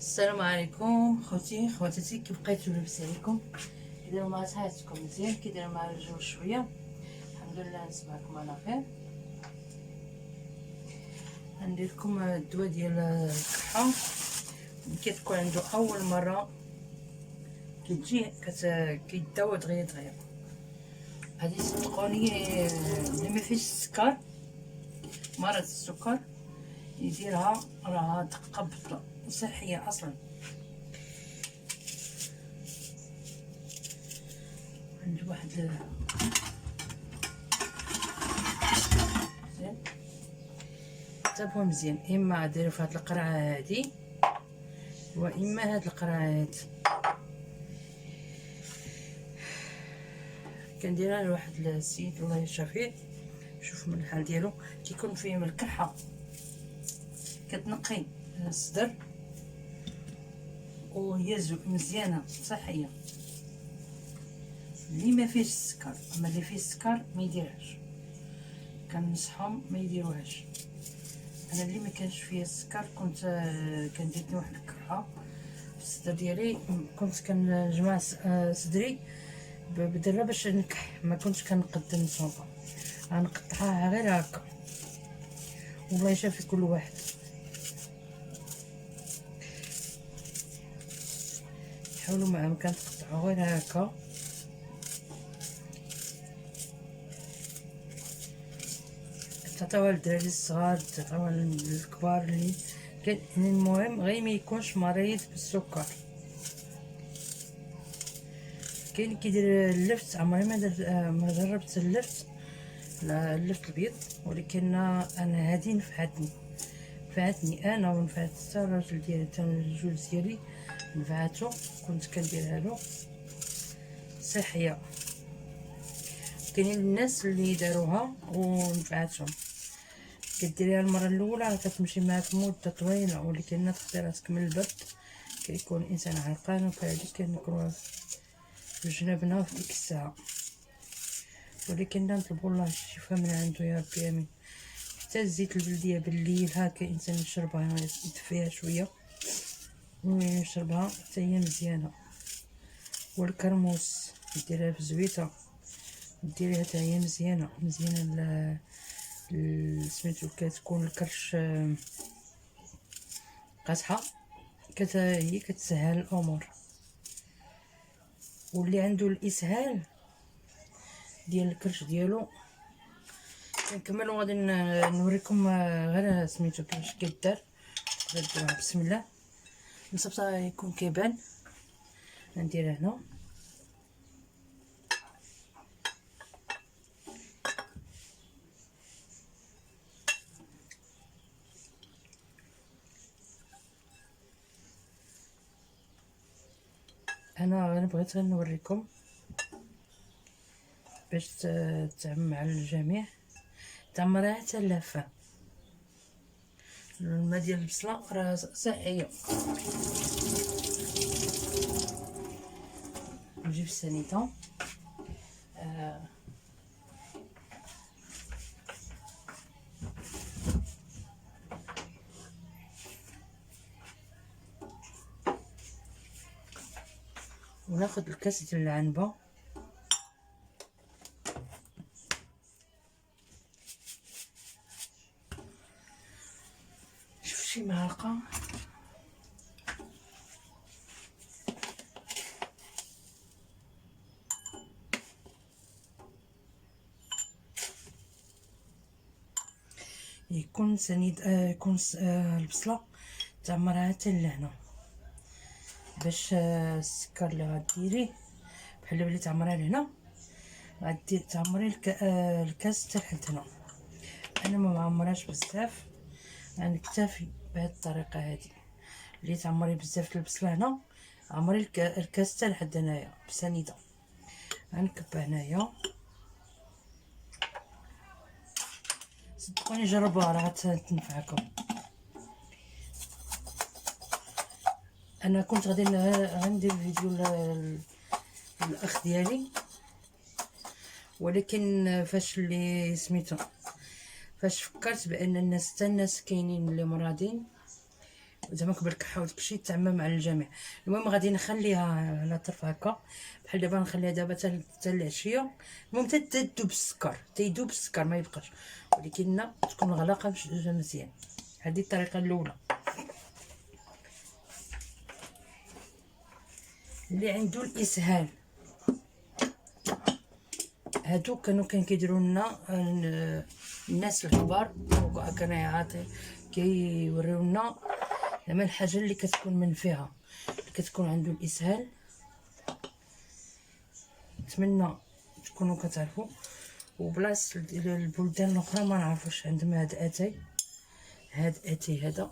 السلام عليكم خوتي خواتاتي، كيف بقيتو؟ لاباس عليكم؟ كيدايروا مع صحتكم مزيان؟ كيدايروا مع الجو شويه؟ الحمد لله نسمعكم على خير. غندير لكم الدواء ديال الكحه. كتكون عنده اول مره كتجي كيداوى دغيا. هادي صدقوني اللي ما فيش السكر، مرض السكر، يديرها راها دقه صحيه اصلا. عندي واحد مزيان تابعوا مزيان، اما ديروا في هاد القرعه هادي واما هاد القرعه هادي. كنديرها لواحد السيد الله يشافيه، شوف من الحال ديالو كيكون فيه من الكحه، كتنقي الصدر وهي مزيانه صحيه. اللي ما فيهش السكر، اما اللي فيه السكر ما يديرهاش، كنصحهم ما يديروهاش. انا اللي ما كانش فيها السكر كنت كندير واحد الكحه في الصدر ديالي، كنت كنجمع صدري بدرة باش نكح، ما كنتش كنقد النصوبه، غنقطعها غير هكا. والله يشافي كل واحد. حاولوا ما امكن تقطعوا غير هكا. تعطيوها للدراري الصغار، تعطيوها للكبار اللي كاين. المهم غير ما يكونش مريض بالسكر. كاين اللي كيدير اللفت، عمري ما جربت اللفت، لا اللفت البيض، ولكن انا هذه نفعتني انا، ونفعت حتى الراجل ديالي، حتى الجوز ديالي نفعاتو، كنت كنديرها له صحيه. كاينين الناس اللي داروها ونفعتهم. كديريها المره الاولى راه كتمشي معاك مده طويله، ولكن تخدي راسك من البرد، كيكون الانسان عرقان، وكذلك كنكرهوا في جنابنا في ديك الساعه. ولكن نطلبوا الله الشفاء من عنده يا ربي امين. حتى الزيت البلديه بالليل هكا الانسان يشربها، يدفيها شويه ويشربها حتى هي مزيانه. والكرموس ديرها في زويته، ديريها حتى هي مزيانه سميتو، كتكون الكرش قاصحه، هي كتسهل الامور. واللي عنده الاسهال ديال الكرش ديالو، كنكمل وغادي نوريكم غير سميتو كيفاش كيدار. بسم الله، نصبتها يكون كيبان. نديرها هنا، انا بغيت غير نوريكم باش تعم مع الجميع. تعمرها حتى اللافه. الماء ديال البصله راه صحيه. نجيب السنيده، وناخذ الكاس ديال العنبه، شوف شي معلقه، يكون سنيد يكون البصله تعمرها حتى لهنا، باش السكر اللي غديريه بحال بلي تعمرها لهنا، غدير تعمري الكاس حتى لحد هنا. انا ما معمرهاش بزاف، غنكتفي بهذه الطريقه هذه. اللي تعمري بزاف البصله هنا، عمري الكاس حتى لحد هنايا بسنيده. غنكب هنايا، صدقوني جربوها راه غتنفعكم. انا كنت غادي غندير فيديو الاخ ديالي، ولكن فاش اللي سميتو، فاش فكرت بان الناس حتى الناس كاينين اللي مرادين زعما بالكحه وداكشي تعمم على الجميع. المهم غادي نخليها على طرف هكا بحال دابا، نخليها دابا حتى العشيه. المهم تذوب السكر، تيذوب السكر ما يبقاش، ولكن تكون الغلاقه مزيان. هذه الطريقه الاولى. اللي عنده الاسهال، هادو كانوا كيديروا لنا الناس الكبار، كان يعطي كيوريو لنا زعما الحاجه اللي كتكون من فيها، اللي كتكون عنده الاسهال. نتمنى تكونوا كتعرفوا. وبلاص البلدان الاخرى ما نعرفوش عندهم هاد اتاي، هاد اتاي هذا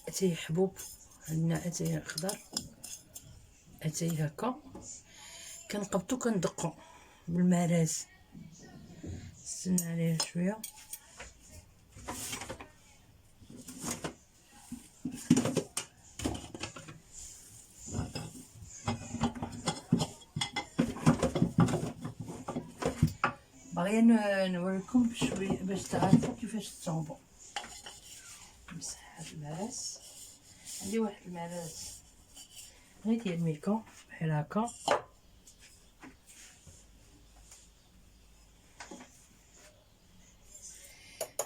اتاي حبوب. عندنا اتاي خضر، اتاي هكا كنقبطو كندقو بالمراز. استنى عليه شويه. باغيه نوريكم بشويه باش تعرفوا كيفاش تصاوبوا. نمسح هاد المراس، عندي واحد المراس غير ديال ميكا بحال هكا.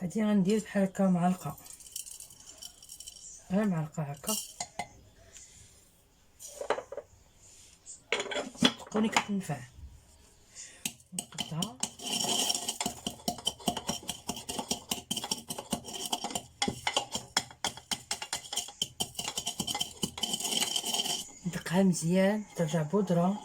هادي غندير بحال هكا معلقه، غير معلقه هكا. صدقوني كتنفع. نقطعها ندقها مزيان ترجع بودره.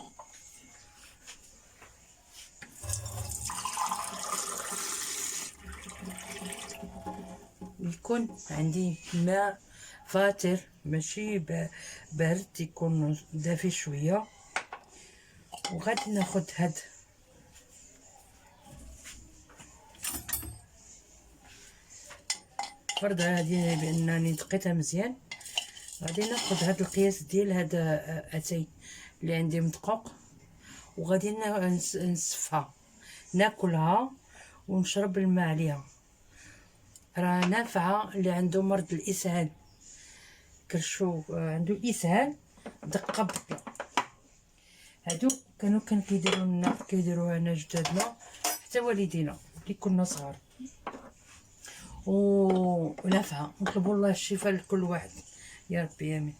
يكون عندي ماء فاتر ماشي بارد، يكون دافي شويه. وغادي ناخد هاد فرض هادي بانني دقيتها مزيان. غادي ناخد هاد القياس ديال هاد اتاي اللي عندي مدقوق، وغادي نصفها ناكلها ونشرب الماء عليها. راه نافعه اللي عنده مرض الاسهال، كرشو عنده اسهال دقه بطله. هادو كانوا كيديروا لنا، كيديروها لنا جدادنا حتى والدينا اللي كنا صغار، ونافعه. نطلبوا الله الشفاء لكل واحد يا ربي امين.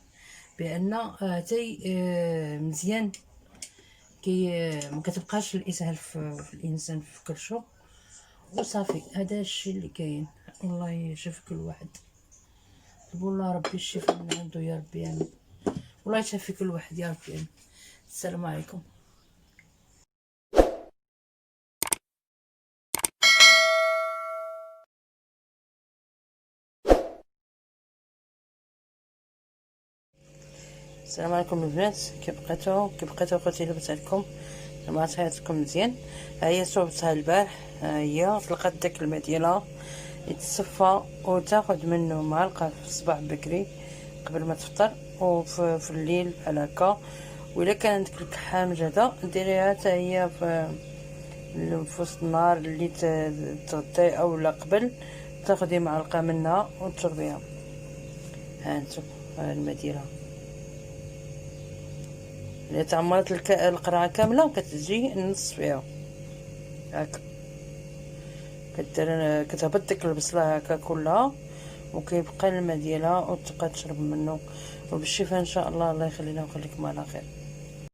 بان اتاي مزيان ما كتبقاش الاسهال في الانسان في كرشو وصافي. هذا الشيء اللي كاين. الله يشفي كل واحد. طلبوا الله ربي الشفاء من عنده يا ربي امين. والله يشفي كل واحد يا ربي امين. السلام عليكم. السلام عليكم البنات، كيف بقيتو اخوتي؟ لاباس عليكم؟ جماعه حياتكم مزيان؟ ها هي صوبتها البارح. ها هي طلقت داك الماء ديالها يتصفى، وتاخد منه معلقه في الصباح بكري قبل ما تفطر، وفي الليل بحال هكا. وإلا كان عندك الكحه مجهده ديريها حتى هي في وسط النهار اللي تغطي اولا قبل، تاخدي معلقه منها وتشربيها. ها انتم الماء ديالها اللي تعمرت القرعه كامله كتجي نص فيها هكا. كتهبط ديك البصله هكا كلها، وكيبقى الماء ديالها وتبقى تشرب منه. وبالشفاء ان شاء الله. الله يخلينا ويخليكم على خير.